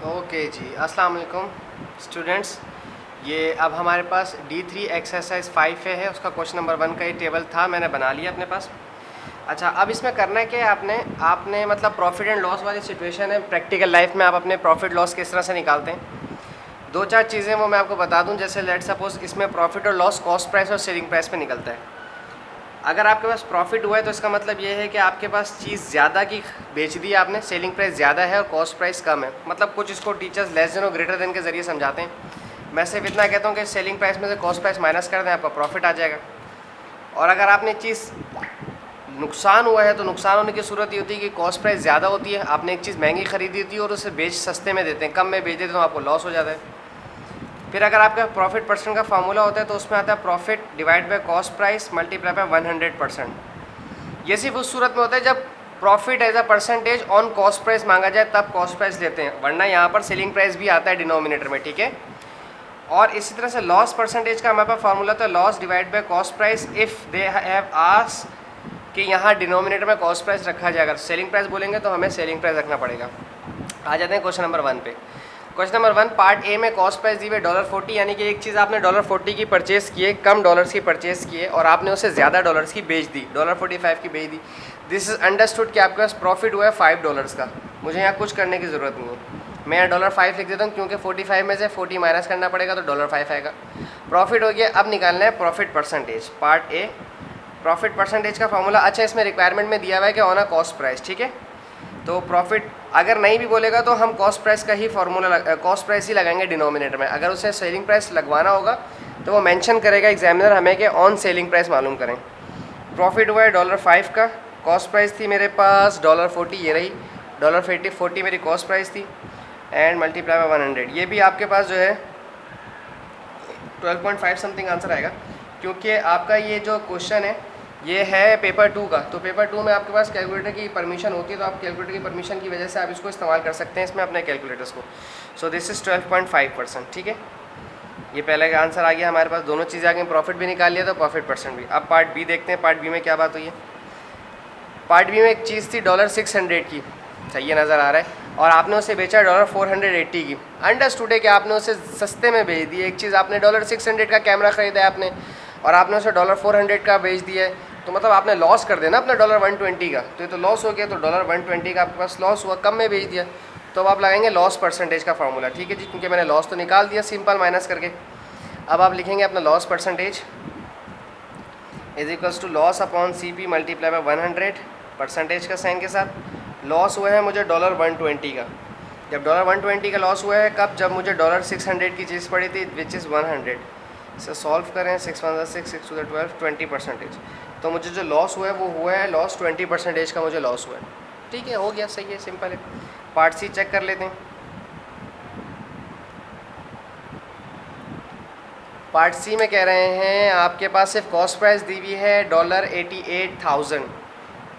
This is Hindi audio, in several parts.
ओके जी, अस्सलाम वालेकुम स्टूडेंट्स। ये अब हमारे पास D3 एक्सरसाइज 5 है, उसका क्वेश्चन नंबर 1 का ये टेबल था, मैंने बना लिया अपने पास। अच्छा, अब इसमें करना क्या है, आपने मतलब प्रॉफिट एंड लॉस वाली सिचुएशन है। प्रैक्टिकल लाइफ में आप अपने प्रॉफिट लॉस किस तरह से निकालते हैं, दो चार चीज़ें वो मैं आपको बता दूं। जैसे लेट सपोज इसमें प्रॉफिट और लॉस कॉस्ट प्राइस और सेलिंग प्राइस पे निकलता है। अगर आपके पास प्रॉफिट हुआ है तो इसका मतलब ये है कि आपके पास चीज़ ज़्यादा की बेच दी आपने, सेलिंग प्राइस ज़्यादा है और कॉस्ट प्राइस कम है। मतलब कुछ इसको टीचर्स लेस देन और ग्रेटर देन के ज़रिए समझाते हैं। मैं सिर्फ इतना कहता हूँ कि सेलिंग प्राइस में से कॉस्ट प्राइस माइनस कर दें, आपका प्रॉफिट आ जाएगा। और अगर आपने चीज़ नुकसान हुआ है तो नुकसान होने की सूरत ये होती है कि कॉस्ट प्राइस ज़्यादा होती है, आपने एक चीज़ महंगी खरीदी थी और उसे बेच सस्ते में देते हैं, कम में बेच देते हैं, तो आपको लॉस हो जाता है। फिर अगर आपका प्रॉफिट परसेंट का फार्मूला होता है तो उसमें आता है profit divide by cost price multiply by 100%। ये सिर्फ उस सूरत में होता है जब profit as a percentage on cost price मांगा जाए, तब कॉस्ट प्राइस लेते हैं, वरना यहाँ पर सेलिंग प्राइस भी आता है डिनोमिनेटर में, ठीक है। और इसी तरह से लॉस परसेंटेज का हमारे पास फार्मूला था loss divide by cost price if they have asked कि यहाँ डिनोमिनेटर में कॉस्ट प्राइस रखा जाएगा। अगर सेलिंग प्राइस बोलेंगे तो हमें सेलिंग प्राइस रखना पड़ेगा। आ जाते हैं क्वेश्चन नंबर 1 पे। क्वेश्चन नंबर 1 पार्ट ए में कॉस्ट प्राइस दी हुई $40, यानी कि एक चीज़ आपने $40 की परचेस की है, कम डॉलर्स की परचेस की है और आपने उसे ज़्यादा डॉलर्स की बेच दी, $45 की बेच दी। दिस इज अंडरस्टूड कि आपके पास प्रॉफिट हुआ है $5 का। मुझे यहाँ कुछ करने की ज़रूरत नहीं है, मैं यहाँ $5 लिख देता हूँ क्योंकि 45 में से 40 माइनस करना पड़ेगा तो $5 आएगा। प्रॉफिट हो गया। अब निकालना है profit percentage. Part A profit percentage का फॉर्मूला, अच्छा इसमें रिक्वायरमेंट में दिया हुआ है कि ऑन अ कॉस्ट प्राइस, ठीक है। तो प्रॉफिट अगर नहीं भी बोलेगा तो हम कॉस्ट प्राइस का ही फॉर्मूला कॉस्ट प्राइस ही लगाएंगे डिनोमिनेटर में। अगर उसे सेलिंग प्राइस लगवाना होगा तो वो मेंशन करेगा एग्जामिनर हमें कि ऑन सेलिंग प्राइस मालूम करें। प्रॉफिट हुआ है $5 का, कॉस्ट प्राइस थी मेरे पास $40, ये रही $40 मेरी कॉस्ट प्राइस थी, एंड मल्टीप्लाई बाय 100। ये भी आपके पास जो है 12.5 समथिंग आंसर आएगा, क्योंकि आपका ये जो क्वेश्चन है ये है पेपर 2 का। तो पेपर 2 में आपके पास कैलकुलेटर की परमिशन होती है, तो आप कैलकुलेटर की परमिशन की वजह से आप इसको इस्तेमाल कर सकते हैं इसमें अपने कैलकुलेटर्स को। सो दिस इज़ 12.5%, ठीक है। ये पहले का आंसर आ गया हमारे पास, दोनों चीज़ें आ गई, प्रॉफिट भी निकाल लिया तो प्रॉफिट परसेंट भी। अब पार्ट बी देखते हैं, पार्ट बी में क्या बात हुई है। पार्ट बी में एक चीज़ थी $600 की, सही है, नज़र आ रहा है, और आपने उसे बेचा $480 की। अंडरस्टूड है कि आपने उसे सस्ते में बेच दी। एक चीज़ आपने $600 का कैमरा ख़रीदा है आपने और आपने उसे $400 का बेच दिया है, तो मतलब आपने लॉस कर देना अपना $120 का, तो ये तो लॉस हो गया। तो $120 का आपके पास लॉस हुआ, कम में बेच दिया, तो अब आप लगाएंगे लॉस परसेंटेज का फार्मूला, ठीक है जी, क्योंकि मैंने लॉस तो निकाल दिया सिंपल माइनस करके। अब आप लिखेंगे अपना loss percentage is equals to loss upon CP multiply by 100 percentage का साइन के साथ। लॉस हुआ है मुझे $120 का। जब $120 का लॉस हुआ है कब, जब मुझे $600 की चीज़ पड़ी थी विच इज़ 100 से सॉल्व करें, 6 1 6 6 2 12 20%। तो मुझे जो लॉस हुआ है वो हुआ है लॉस 20% का मुझे लॉस हुआ है, ठीक है, हो गया, सही है, सिंपल है। पार्ट सी चेक कर लेते हैं। पार्ट सी में कह रहे हैं आपके पास सिर्फ कॉस्ट प्राइस दी हुई है $88,000,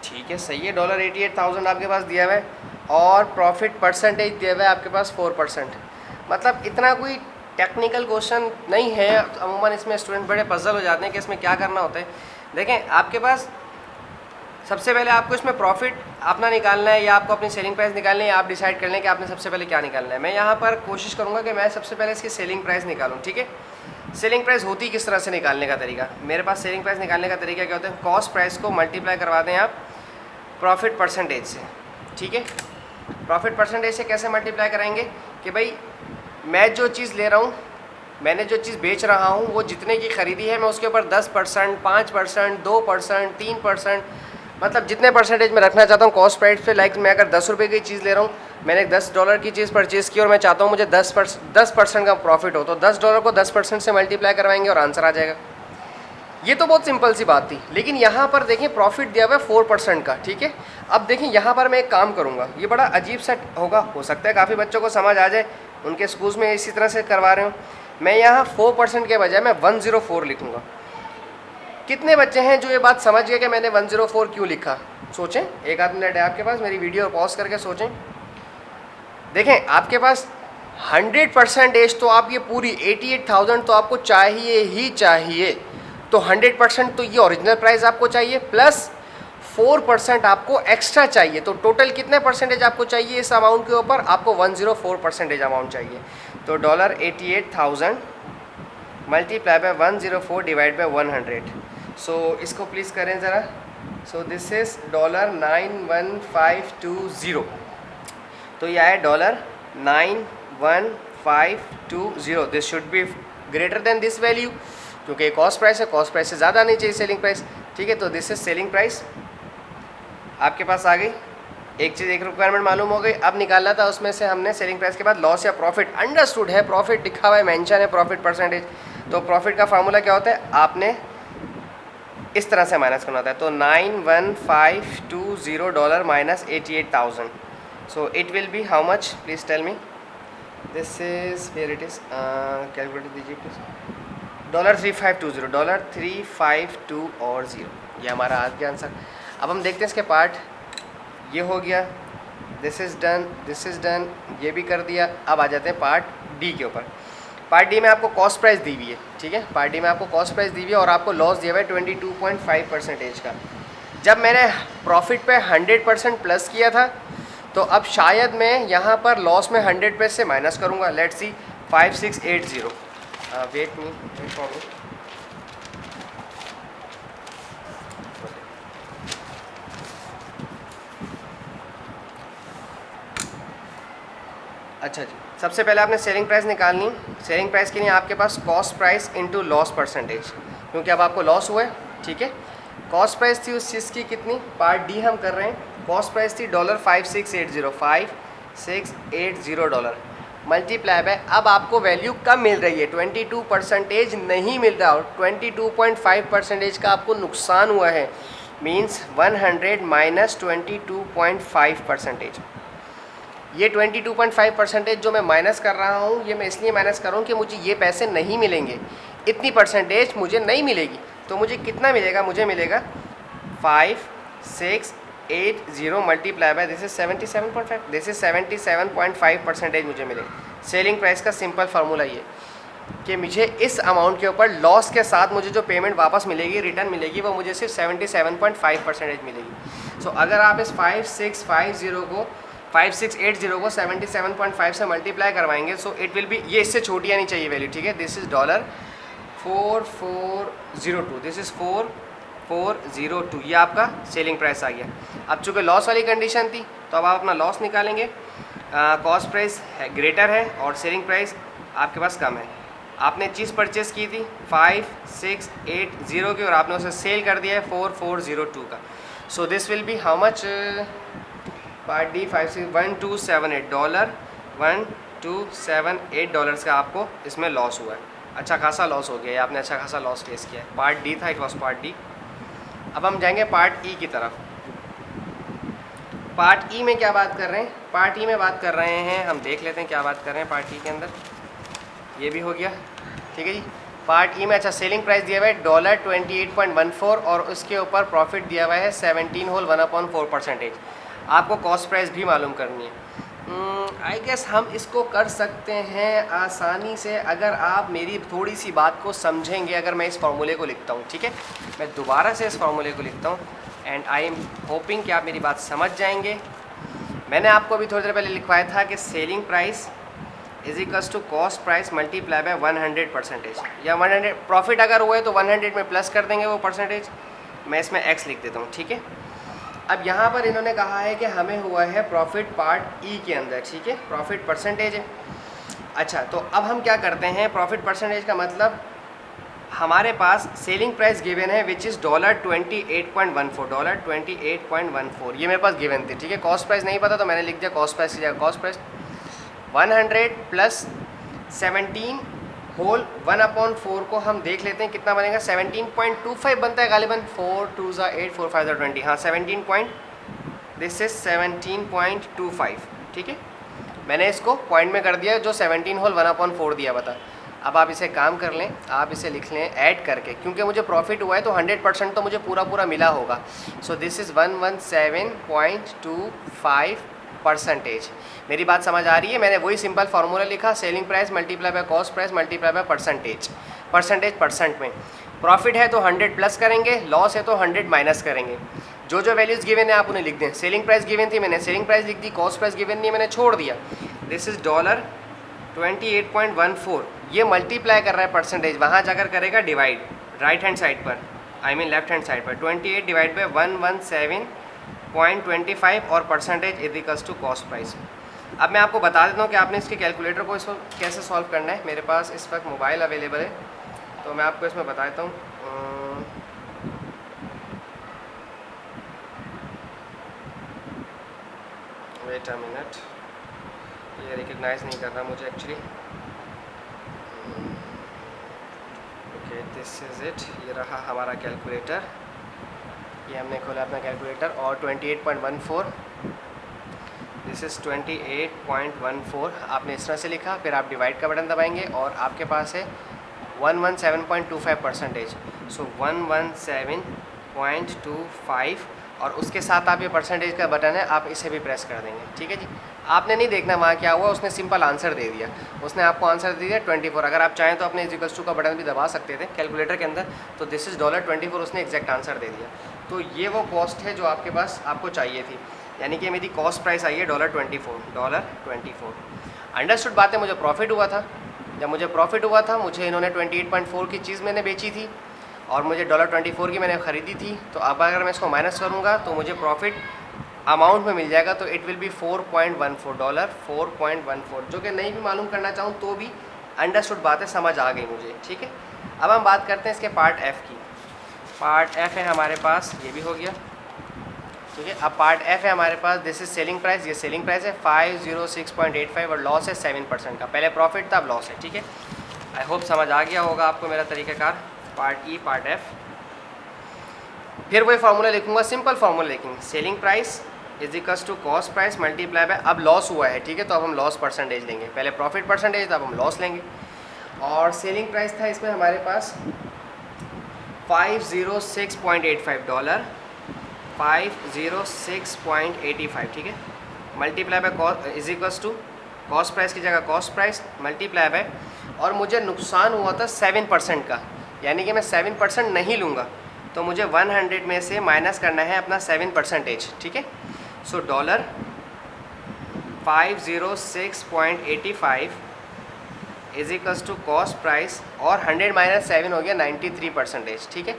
ठीक है, सही है, $88,000 आपके पास दिया हुआ है और प्रॉफिट परसेंटेज दिया हुआ है आपके पास 4%। मतलब इतना कोई टेक्निकल क्वेश्चन नहीं है। अमूमन इसमें स्टूडेंट बड़े पजल हो जाते हैं कि इसमें क्या करना होता है। देखें, आपके पास सबसे पहले आपको इसमें प्रॉफिट अपना निकालना है या आपको अपनी सेलिंग प्राइस निकालनी है, आप डिसाइड कर लें कि आपने सबसे पहले क्या निकालना है। मैं यहाँ पर कोशिश करूँगा कि मैं सबसे पहले इसकी सेलिंग प्राइस निकालूँ, ठीक है। सेलिंग प्राइस होती किस तरह से निकालने का तरीका, मेरे पास सेलिंग प्राइस निकालने का तरीका क्या होता है, कॉस्ट प्राइस को मल्टीप्लाई करवा दें आप प्रॉफिट परसेंटेज से, ठीक है। प्रॉफिट परसेंटेज से कैसे मल्टीप्लाई कराएंगे कि भाई मैं जो चीज़ ले रहा हूँ, मैंने जो चीज़ बेच रहा हूँ वो जितने की ख़रीदी है मैं उसके ऊपर 10%, 5%, 2%, 3%, मतलब जितने परसेंटेज में रखना चाहता हूँ कॉस्ट प्राइस पे। लाइक मैं अगर $10 की चीज़ ले रहा हूँ, मैंने $10 की चीज़ परचेज़ की और मैं चाहता हूँ मुझे 10% का प्रॉफिट हो, तो $10 को 10% से मल्टीप्लाई करवाएंगे और आंसर आ जाएगा। ये तो बहुत सिंपल सी बात थी, लेकिन यहाँ पर देखें प्रॉफिट दिया हुआ है 4% का, ठीक है। अब देखें यहाँ पर मैं एक काम करूँगा, ये बड़ा अजीब सा होगा, हो सकता है काफ़ी बच्चों को समझ आ जाए, उनके स्कूल्स में इसी तरह से करवा रहे हूँ। मैं यहाँ 4% के बजाय मैं 104 लिखूँगा। कितने बच्चे हैं जो ये बात समझ गए कि मैंने 104 क्यों लिखा, सोचें, एक आध मिनट है आपके पास, मेरी वीडियो पॉज करके सोचें। देखें आपके पास 100% तो आप ये पूरी 88,000 तो आपको चाहिए ही चाहिए, तो 100% तो ये ओरिजिनल प्राइस आपको चाहिए, प्लस 4% आपको एक्स्ट्रा चाहिए। तो टोटल कितने परसेंटेज आपको चाहिए इस अमाउंट के ऊपर? आपको 104% अमाउंट चाहिए। तो $88,000 मल्टीप्लाई बाय 104 डिवाइड बाय 100। सो इसको प्लीज़ करें ज़रा। So this is $91520। तो यह है $91520। This should be greater than this value, क्योंकि कॉस्ट प्राइस है, कॉस्ट प्राइस से ज़्यादा नहीं चाहिए सेलिंग प्राइस। ठीक है, तो दिस इज सेलिंग प्राइस आपके पास आ गई। एक चीज़, एक रिक्वायरमेंट मालूम हो गई। अब निकालना था उसमें से हमने सेलिंग प्राइस के बाद लॉस या प्रॉफिट। अंडरस्टूड है, प्रॉफिट लिखा हुआ है, मेंशन है प्रॉफिट परसेंटेज। तो प्रॉफिट का फार्मूला क्या होता है? आपने इस तरह से माइनस करना होता है। तो $91520 minus 88,000। So it will be how much? Please tell me. This is where it is, calculate दीजिए प्लीज़। $3520 और 0। ये हमारा आज का आंसर। अब हम देखते हैं इसके पार्ट। ये हो गया, this is done, this is done, ये भी कर दिया। अब आ जाते हैं पार्ट डी के ऊपर। पार्ट डी में आपको कॉस्ट प्राइस दी हुई है। ठीक है, पार्ट डी में आपको कॉस्ट प्राइस दी हुई है और आपको लॉस दिया हुआ है 22.5% का। जब मैंने प्रॉफिट पे 100% प्लस किया था, तो अब शायद मैं यहाँ पर लॉस में 100 से माइनस करूँगा। Let's see 5680। Wait for me. अच्छा जी, सबसे पहले आपने सेलिंग प्राइस निकालनी। सेलिंग प्राइस के लिए आपके पास cost price into loss percentage, क्योंकि अब आपको लॉस हुआ है। ठीक है, कॉस्ट प्राइस थी उस चीज़ की कितनी? पार्ट डी हम कर रहे हैं। कॉस्ट प्राइस थी $5680 मल्टीप्लाई बाय, अब आपको वैल्यू कम मिल रही है, 22% नहीं मिल रहा, और 22.5% का आपको नुकसान हुआ है। Means 100 minus 22.5%। ये 22.5% जो मैं माइनस कर रहा हूँ, ये मैं इसलिए माइनस कर रहा हूँ कि मुझे ये पैसे नहीं मिलेंगे, इतनी परसेंटेज मुझे नहीं मिलेगी। तो मुझे कितना मिलेगा? मुझे मिलेगा 5680 multiply by this is 77.5, this is 77.5% मुझे मिलेगा। सेलिंग प्राइस का सिंपल फार्मूला ये कि मुझे इस अमाउंट के ऊपर लॉस के साथ मुझे जो पेमेंट वापस मिलेगी, रिटर्न मिलेगी, वो मुझे सिर्फ 77.5% मिलेगी। सो अगर आप इस 5680 को 77.5 से मल्टीप्लाई करवाएंगे, सो इट विल बी, ये इससे छोटी आनी चाहिए वैल्यू। ठीक है, दिस इज़ $4402, दिस इज़ 4402। ये आपका सेलिंग प्राइस आ गया। अब चूँकि लॉस वाली कंडीशन थी, तो अब आप अपना लॉस निकालेंगे। कॉस्ट प्राइस है ग्रेटर है और सेलिंग प्राइस आपके पास कम है। आपने चीज़ परचेस की थी 5680 की और आपने उसे सेल कर दिया है 4402 का। So this will be how much? Part D $1278 का आपको इसमें लॉस हुआ है। अच्छा खासा लॉस हो गया है, आपने अच्छा खासा लॉस फेस किया है। पार्ट डी था, इट वॉज पार्ट डी। अब हम जाएंगे पार्ट ई की तरफ। पार्ट ई में क्या बात कर रहे हैं? पार्ट ई में बात कर रहे हैं, हम देख लेते हैं क्या बात कर रहे हैं पार्ट ई के अंदर। ये भी हो गया। ठीक है जी, पार्ट ई में अच्छा सेलिंग प्राइस दिया हुआ है $28.14 और उसके ऊपर प्रॉफिट दिया हुआ है 17 होल 1/4%। आपको कॉस्ट प्राइस भी मालूम करनी है। आई गेस हम इसको कर सकते हैं आसानी से, अगर आप मेरी थोड़ी सी बात को समझेंगे। अगर मैं इस फार्मूले को लिखता हूँ, ठीक है, मैं दोबारा से इस फार्मूले को लिखता हूँ एंड आई एम होपिंग कि आप मेरी बात समझ जाएंगे। मैंने आपको अभी थोड़ी देर पहले लिखवाया था कि selling price is equals to cost price multiply by 100%, या 100 प्रॉफिट अगर हुआ है तो 100 में प्लस कर देंगे वो परसेंटेज। मैं इसमें x लिख देता हूँ। ठीक है, अब यहाँ पर इन्होंने कहा है कि हमें हुआ है प्रॉफिट पार्ट ई के अंदर। ठीक है, प्रॉफिट परसेंटेज है। अच्छा, तो अब हम क्या करते हैं? प्रॉफिट परसेंटेज का मतलब हमारे पास सेलिंग प्राइस गिवन है विच इज़ $28.14, ये मेरे पास गिवन थी। ठीक है, कॉस्ट प्राइस नहीं पता तो मैंने लिख दिया कॉस्ट प्राइस की जगह कॉस्ट प्राइस। 100 प्लस 17 होल 1/4 को हम देख लेते हैं कितना बनेगा। 17.25 बनता है गालिबन। 4 2 8 4 5 20। हाँ, 17.25। ठीक है, मैंने इसको पॉइंट में कर दिया जो 17 होल 1/4 दिया हुआ था। अब आप इसे काम कर लें, आप इसे लिख लें ऐड करके, क्योंकि मुझे प्रॉफिट हुआ है तो 100% तो मुझे पूरा मिला होगा। So this is 117.25%। मेरी बात समझ आ रही है? मैंने वही सिंपल फार्मूला लिखा, selling price multiply bye cost price multiply by percentage. Percentage percent में प्रॉफिट है तो 100 प्लस करेंगे, लॉस है तो 100 माइनस करेंगे। जो जो वैल्यूज़ गिवन है आप उन्हें लिख दें। सेलिंग प्राइस गिवन थी, मैंने सेलिंग प्राइस लिख दी, कॉस्ट प्राइस गिवन नहीं, मैंने छोड़ दिया। दिस इज़ $28.14, ये मल्टीप्लाई कर रहा है परसेंटेज, वहाँ जाकर करेगा डिवाइड राइट हैंड साइड पर, I mean left hand side पर। 28 डिवाइड बाई 117.25 और percentage is equals to cost price. अब मैं आपको बता देता हूँ कि आपने इसके कैलकुलेटर को इसको कैसे सॉल्व करना है। मेरे पास इस वक्त मोबाइल अवेलेबल है, तो मैं आपको इसमें बता देता हूँ। वेट अ मिनट, ये रिकग्नाइज नहीं कर रहा मुझे actually. Okay, this is it, ये रहा हमारा कैलकुलेटर। ये हमने खोला अपना कैलकुलेटर और 28.14, दिस इज़ 28.14 आपने इस तरह से लिखा। फिर आप डिवाइड का बटन दबाएंगे और आपके पास है 117.25 परसेंटेज। सो 117.25 और उसके साथ आप ये परसेंटेज का बटन है, आप इसे भी प्रेस कर देंगे। ठीक है जी, आपने नहीं देखना वहाँ क्या हुआ, उसने सिंपल आंसर दे दिया। उसने आपको आंसर दे दिया 24। अगर आप चाहें तो अपने इक्वल्स टू का बटन भी दबा सकते थे कैलकुलेटर के अंदर। तो दिस इज़ $24, उसने एग्जैक्ट आंसर दे दिया। तो ये वो कॉस्ट है जो आपके पास आपको चाहिए थी, यानी कि मेरी कॉस्ट प्राइस आई है $24। अंडरस्टूड बात है। मुझे प्रॉफिट हुआ था, जब मुझे प्रॉफिट हुआ था, मुझे इन्होंने 28.4 की चीज़ मैंने बेची थी और मुझे $24 की मैंने ख़रीदी थी। तो अब अगर मैं इसको माइनस करूँगा तो मुझे प्रॉफिट अमाउंट में मिल जाएगा, तो इट विल बी $4.14, 4.14, जो कि नहीं भी मालूम करना चाहूँ तो भी अंडरस्टूड बात है, समझ आ गई मुझे। ठीक है, अब हम बात करते हैं इसके पार्ट एफ़ की। पार्ट एफ़ है हमारे पास, ये भी हो गया। ठीक है, अब पार्ट एफ है हमारे पास, दिस इज सेलिंग प्राइस। ये सेलिंग प्राइस है 506.85 और लॉस है 7% का। पहले प्रॉफिट था, अब लॉस है। ठीक है, आई होप समझ आ गया होगा आपको मेरा तरीक़ाकार। पार्ट ई, पार्ट एफ, फिर वही फार्मूला लिखूंगा, सिंपल फार्मूला लिखेंगे, selling price is equals to cost price multiply by, अब लॉस हुआ है। ठीक है, तो अब हम लॉस परसेंटेज लेंगे, पहले प्रॉफिट परसेंटेज था, अब हम लॉस लेंगे। और सेलिंग प्राइस था इसमें हमारे पास $506.85, 506.85। ठीक है, multiply by is equals to cost price की जगह कॉस्ट प्राइस मल्टीप्लाई बाय, और मुझे नुकसान हुआ था 7% का, यानी कि मैं 7% नहीं लूँगा, तो मुझे 100 में से माइनस करना है अपना 7%। ठीक है, so $506.85 is equals to cost price, और 100 माइनस 7 हो गया 93%। ठीक है,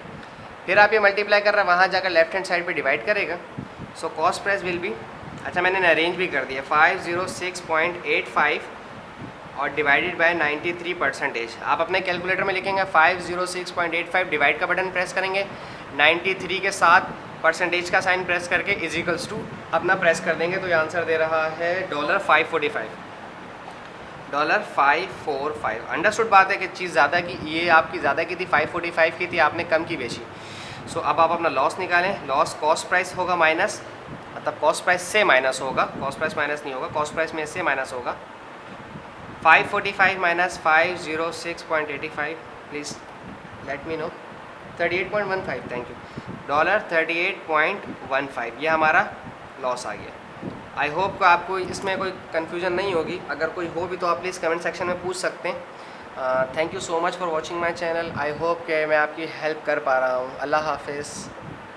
फिर आप ये मल्टीप्लाई कर रहे हैं, वहाँ जाकर लेफ्ट हैंड साइड पे डिवाइड करेगा। So cost price will be, अच्छा मैंने अरेंज भी कर दिया, 506.85 और डिवाइडेड बाय 93%। आप अपने कैलकुलेटर में लिखेंगे 506.85, डिवाइड का बटन प्रेस करेंगे, 93 के साथ परसेंटेज का साइन प्रेस करके इज इक्वल्स टू अपना प्रेस कर देंगे, तो ये आंसर दे रहा है $545। अंडरस्टूड बात है कि चीज़ ज़्यादा की, ये आपकी ज़्यादा की थी, 545 की थी, आपने कम की बेची। सो अब आप अपना लॉस निकालें। लॉस कॉस्ट प्राइस होगा माइनस, मतलब कॉस्ट प्राइस से माइनस होगा, कॉस्ट प्राइस माइनस नहीं होगा, कॉस्ट प्राइस में से माइनस होगा। 545 minus 506.85, please let me know, 38.15, thank you, $38.15, ये हमारा लॉस आ गया। आई होप कि आपको इसमें कोई कन्फ्यूजन नहीं होगी, अगर कोई हो भी तो आप प्लीज़ कमेंट सेक्शन में पूछ सकते हैं। Thank you so much for watching my channel. I hope कि मैं आपकी हेल्प कर पा रहा हूँ। अल्लाह हाफिज़।